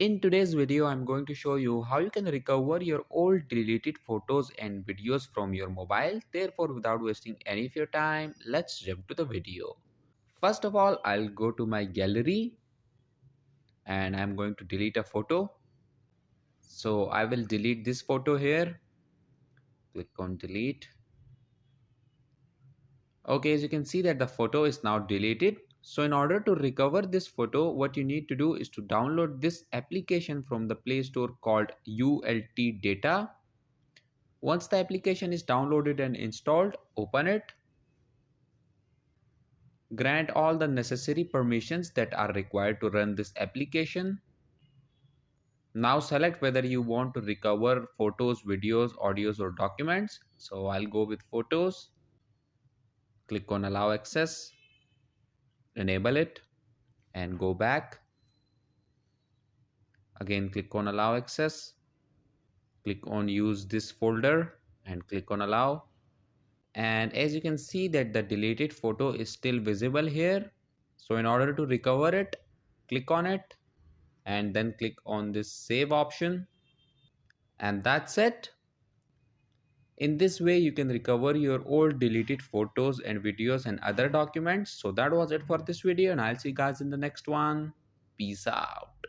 In today's video, I'm going to show you how you can recover your old deleted photos and videos from your mobile. Therefore, without wasting any of your time, let's jump to the video. First of all, I'll go to my gallery and I'm going to delete a photo. So I will delete this photo here. Click on delete. Okay, as you can see that the photo is now deleted. So in order to recover this photo, what you need to do is to download this application from the Play Store called ULT Data. Once the application is downloaded and installed, open it. Grant all the necessary permissions that are required to run this application. Now select whether you want to recover photos, videos, audios or documents. So I'll go with photos. Click on allow access. Enable it and go back. Again click on allow access. Click on use this folder and click on allow. And as you can see that the deleted photo is still visible here. So in order to recover it, click on it and then click on this save option, and that's it. In this way you can recover your old deleted photos and videos and other documents. So that was it for this video and I'll see you guys in the next one. Peace out.